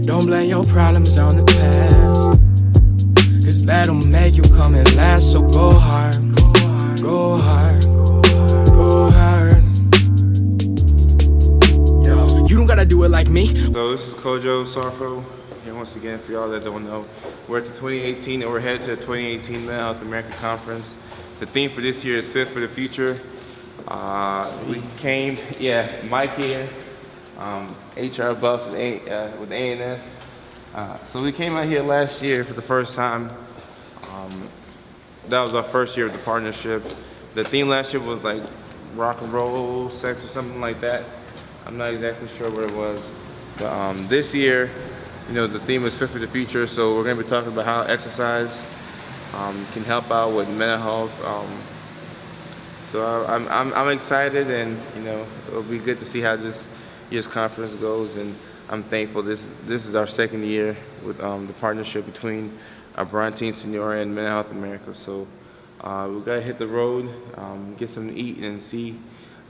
Don't blame your problems on the past, cause that'll make you come and last. So go hard, go hard, go hard. You don't gotta do it like me. So this is Kojo Sarfo. And once again, for y'all that don't know, we're at the 2018 and we're headed to the 2018 Mental Health America Conference. The theme for this year is Fit for the Future. We came, Mike here, HR buffs with A&S. So we came out here last year for the first time. That was our first year of the partnership. The theme last year was like rock and roll, sex or something like that. I'm not exactly sure what it was. But this year, the theme is Fit for the Future, so we're going to be talking about how exercise can help out with mental health. So I'm excited, and it'll be good to see how this year's conference goes. And I'm thankful this is our second year with the partnership between Abrantie Signora and Mental Health America. So we gotta hit the road, get something to eat, and see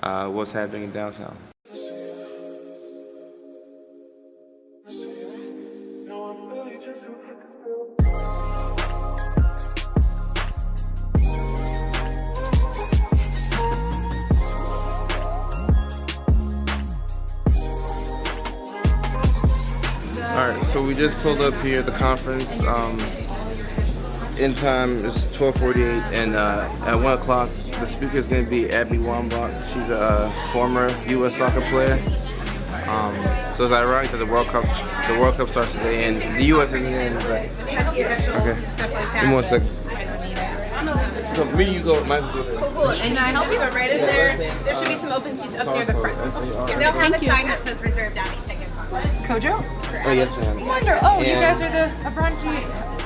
what's happening in downtown. Alright, so we just pulled up here at the conference. In time is 12:48, and at 1 o'clock the speaker is going to be Abrantie Wambach. She's a former U.S. soccer player. So it's ironic that the World Cup starts today, and the U.S. isn't in. But okay, give me 1 second. So me, you go, Mike, go ahead. Cool. And can I help you? Right in there. There should be some open seats up near the front. They'll have a sign that says reserved Abby tickets. Kojo? Oh, yes, ma'am. Wonder. Oh, you guys are the Abrantie.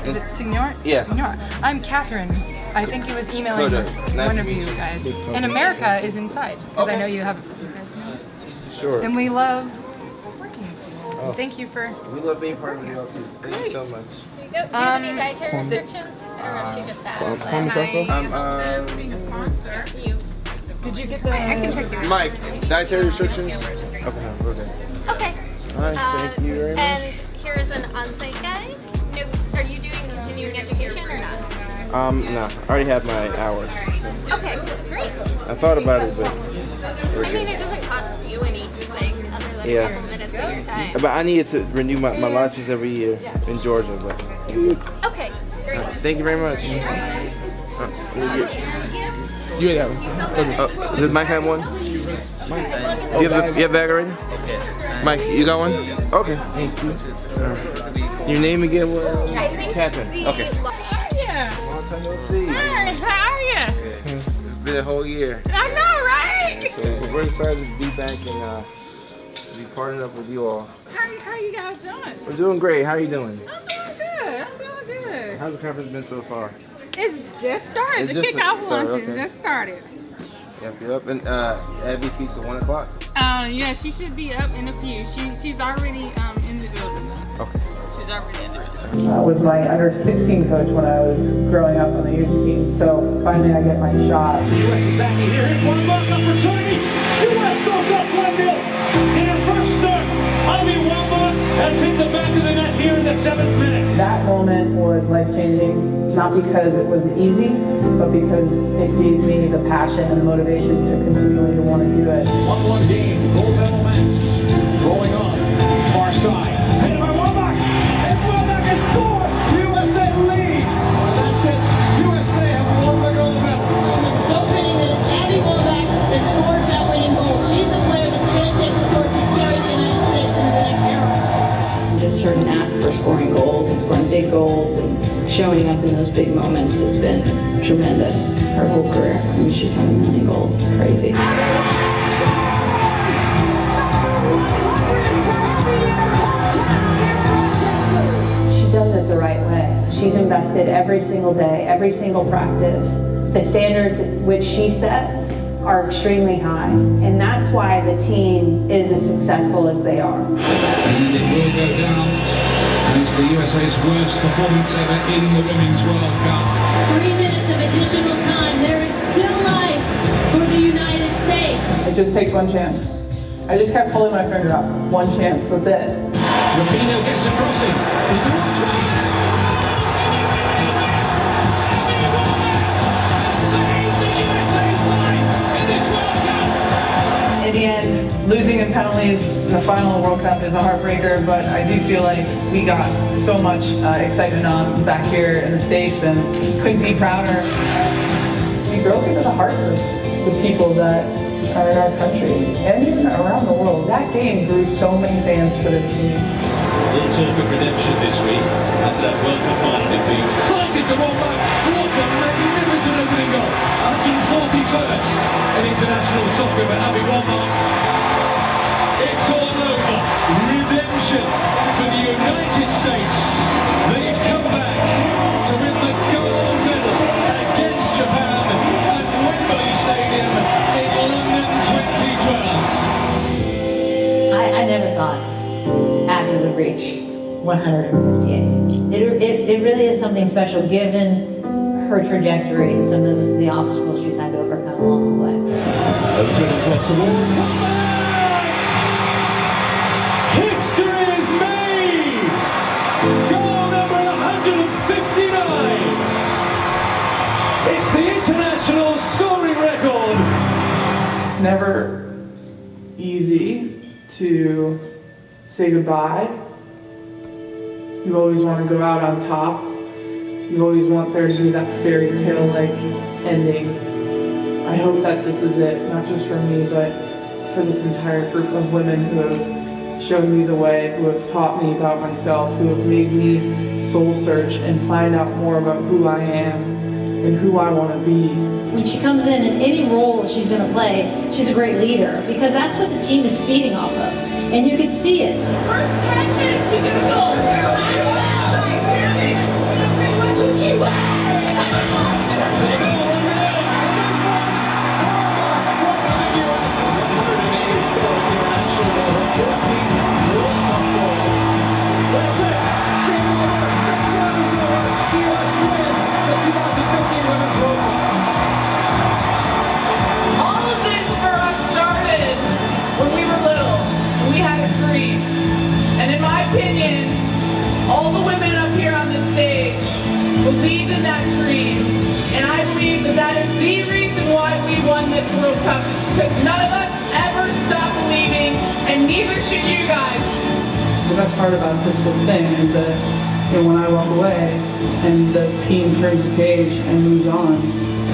Is it Signora? Yeah. Signora. I'm Catherine. I think he was emailing one of you guys. And America is inside, because I know you have. You guys know. Sure. And we love working with you. Oh. Thank you for. We love being part of the too. Thank you so much. Do you have any dietary restrictions? I don't know if she just asked. Kwame, Sarfo? being a sponsor. Did you get the? I can check your. Mike, dietary restrictions? Okay. Okay. All right, thank you very much. And here is an on-site guide. No, are you doing continuing education or not? No, I already have my hour. Okay, great. I thought about it, but I mean, it doesn't cost you anything other than Yeah. 100 minutes of your time. But I needed to renew my license every year in Georgia. But Okay, great. thank you very much. You had that one. Does Mike have one? Mike, you have a bag already? Okay. Mike, you got one? Okay. Thank you. Your name again was? Catherine. Okay. Yeah. Long time no see. Hi, how are you? It's been a whole year. I know, right? So we're excited to be back and be partnered up with you all. How you guys doing? We're doing great. How are you doing? I'm doing good. How's the conference been so far? It's just started. It's The just kickoff started, lunch okay. just started. Yep. And Abby speaks at 1 o'clock? Yeah, she should be up in a few. She's already in the building. Okay. She's already in the building. Was my under 16 coach when I was growing up on the youth team. So finally I get my shot. U.S. attacking here. Here's Wambach opportunity. U.S. goes up 1-0. In her first start, Wambach has hit the back of the net here in the 7th minute. That moment was life-changing, not because it was easy, but because it gave me the passion and the motivation to continually want to do it. 1-1 game, gold medal match. Rolling on, far side. Hit by Wambach. And Wambach has scored. USA leads. Well, that's it. USA have won the gold medal. It's so fitting that it's Abby Wambach that scores that winning goal. She's the player that's going to take the torch and carry the United States into the next era. Just her knack for scoring goals and scoring big goals and showing up in those big moments has been tremendous her whole career. I mean, she's won 1 million goals. It's crazy. She does it the right way. She's invested every single day, every single practice. The standards which she sets are extremely high, and that's why the team is as successful as they are. And it will go down as the USA's worst performance ever in the Women's World Cup. 3 minutes of additional time. There is still life for the United States. It just takes one chance. I just kept holding my finger up. One chance, that's it. Rapinoe gets a crossing. It's the right way. In the end, losing in penalties in the final World Cup is a heartbreaker, but I do feel like we got so much excitement on back here in the States and couldn't be prouder. We broke into the hearts of the people that are in our country and even around the world. That game drew so many fans for this team. A little talk of redemption this week after that World Cup final defeat. Slides into Wambach. What a magnificent opening goal. 141st in international soccer for Abby Wambach. It's all over. Redemption for the United States. They've come back to win the gold medal against Japan at Wembley Stadium in London 2012. I never thought Abby would reach 158. It really is something special given her trajectory and some of the obstacles she's had to overcome along the way. Opening across the walls. History is made! Goal number 159! It's the international scoring record! It's never easy to say goodbye. You always want to go out on top. You always want there to be that fairy tale-like ending. I hope that this is it, not just for me, but for this entire group of women who have shown me the way, who have taught me about myself, who have made me soul search and find out more about who I am and who I want to be. When she comes in any role she's going to play, she's a great leader because that's what the team is feeding off of. And you can see it. First 10 minutes, we get a goal. That's it! Game over! The trial is over! The US wins the 2015 Women's World Cup! All of this for us started when we were little, and we had a dream. And in my opinion, all the women up here on this stage believed in that dream. And I believe that that is the reason why we won this World Cup, is because none of us ever stopped believing, and neither should you guys. The best part about this whole thing is that when I walk away and the team turns the page and moves on,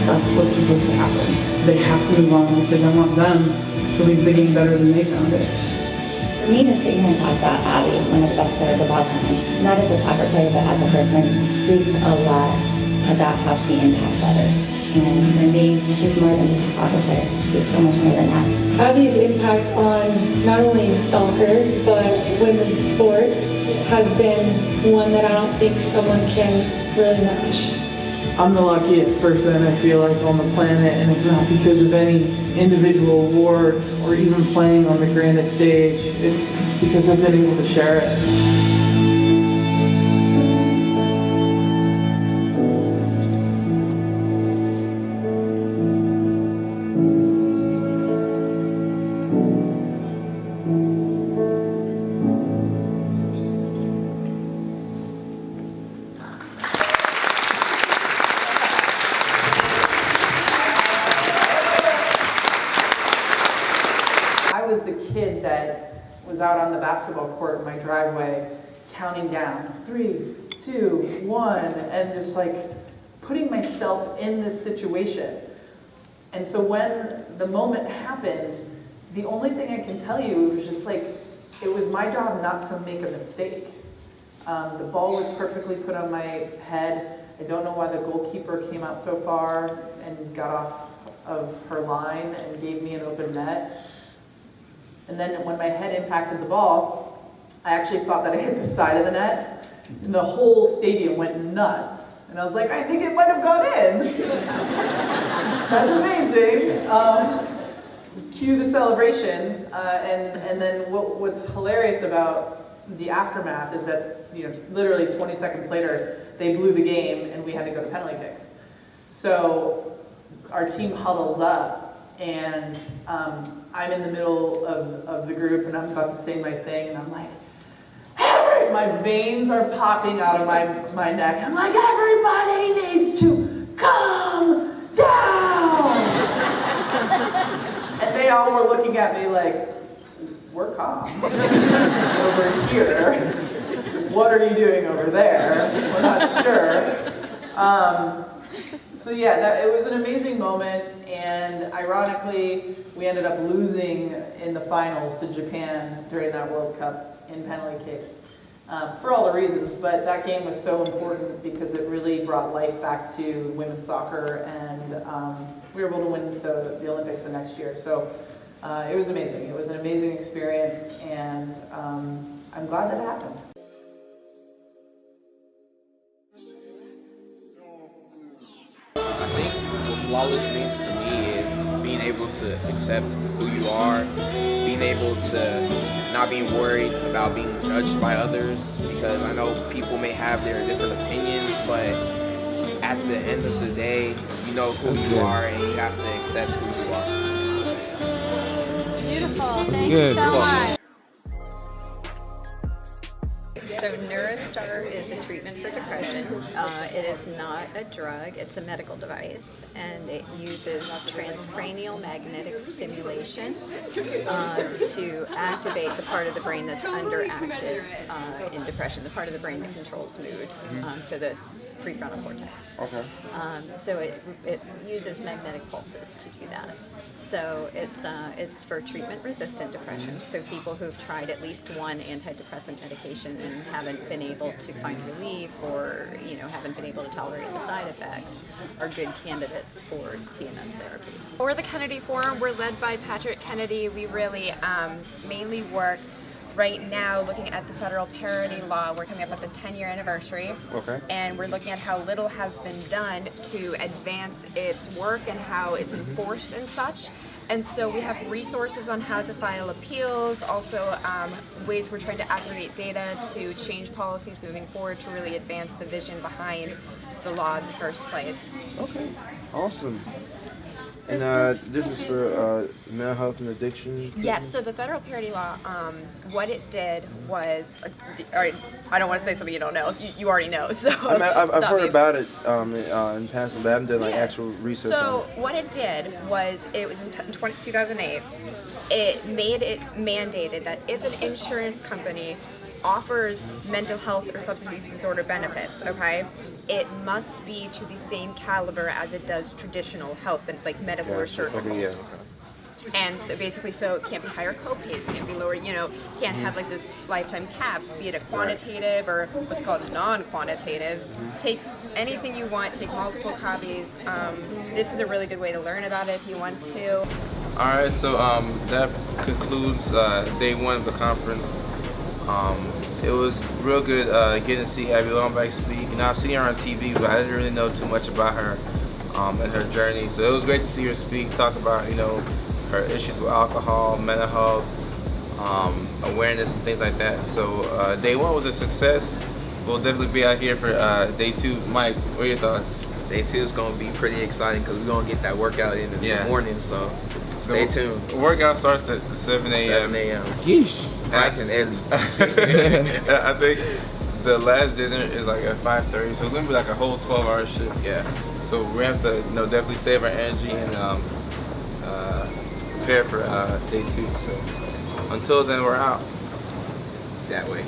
that's what's supposed to happen. They have to move on because I want them to leave the game better than they found it. For me to sit here and talk about Abby, one of the best players of all time, not as a soccer player but as a person, speaks a lot about how she impacts others. And for me, she's more than just a soccer player. She's so much more than that. Abby's impact on not only soccer, but women's sports has been one that I don't think someone can really match. I'm the luckiest person, I feel like, on the planet, and it's not because of any individual award or even playing on the grandest stage. It's because I've been able to share it. Kid that was out on the basketball court in my driveway counting down 3, 2, 1 and just like putting myself in this situation. And so when the moment happened, the only thing I can tell you was just like it was my job not to make a mistake. The ball was perfectly put on my head. I don't know why the goalkeeper came out so far and got off of her line and gave me an open net. And then when my head impacted the ball, I actually thought that I hit the side of the net, and the whole stadium went nuts. And I was like, I think it might have gone in. That's amazing. Cue the celebration, and then what's hilarious about the aftermath is that literally 20 seconds later, they blew the game, and we had to go to penalty kicks. So our team huddles up, and I'm in the middle of the group and I'm about to say my thing and I'm like, my veins are popping out of my neck. I'm like, everybody needs to calm down. And they all were looking at me like, we're calm over here. What are you doing over there? We're not sure. So yeah, it was an amazing moment, and ironically, we ended up losing in the finals to Japan during that World Cup in penalty kicks. For all the reasons, but that game was so important because it really brought life back to women's soccer, and we were able to win the Olympics the next year. So it was amazing. It was an amazing experience, and I'm glad that it happened. I think what flawless means to me is being able to accept who you are, being able to not be worried about being judged by others, because I know people may have their different opinions, but at the end of the day, you know who you are and you have to accept who you are. Beautiful. Thank you so much. So Neurostar is a treatment for depression. It is not a drug, it's a medical device, and it uses transcranial magnetic stimulation to activate the part of the brain that's underactive in depression, the part of the brain that controls mood, so the prefrontal cortex. Okay. So it uses magnetic pulses to do that. So it's for treatment-resistant depression. So people who've tried at least one antidepressant medication and haven't been able to find relief, or haven't been able to tolerate the side effects, are good candidates for TMS therapy. We're the Kennedy Forum. We're led by Patrick Kennedy. We really mainly work right now looking at the federal parity law. We're coming up at the 10-year anniversary. Okay. And we're looking at how little has been done to advance its work and how it's enforced and such. And so we have resources on how to file appeals, also ways we're trying to aggregate data to change policies moving forward to really advance the vision behind the law in the first place. Okay, awesome. And this is for mental health and addiction? Yes, so the federal parity law, what it did was, I don't want to say something you don't know, so you already know. So I've heard about it in passing, but I haven't done actual research on it. So what it did was, it was in 2008, it made it mandated that if an insurance company offers mental health or substance use disorder benefits, okay, it must be to the same caliber as it does traditional health, like medical or surgical. Okay, yeah. And so basically, so it can't be higher co-pays, can't be lower, can't have like those lifetime caps, be it a quantitative or what's called non-quantitative. Take anything you want, take multiple copies. This is a really good way to learn about it if you want to. All right, so that concludes day one of the conference. It was real good getting to see Abby Wambach speak, and I've seen her on TV, but I didn't really know too much about her and her journey. So it was great to see her speak, talk about her issues with alcohol, mental health, awareness, and things like that. So day one was a success. We'll definitely be out here for day two. Mike, what are your thoughts? Day 2 is going to be pretty exciting because we're going to get that workout in the morning, so stay tuned. The workout starts at 7 a.m. 7 a.m. Yeesh. Bright and early. I think the last dinner is like at 5:30, so it's going to be like a whole 12-hour shift. Yeah. So we have to definitely save our energy and prepare for day 2. So until then, we're out. That way.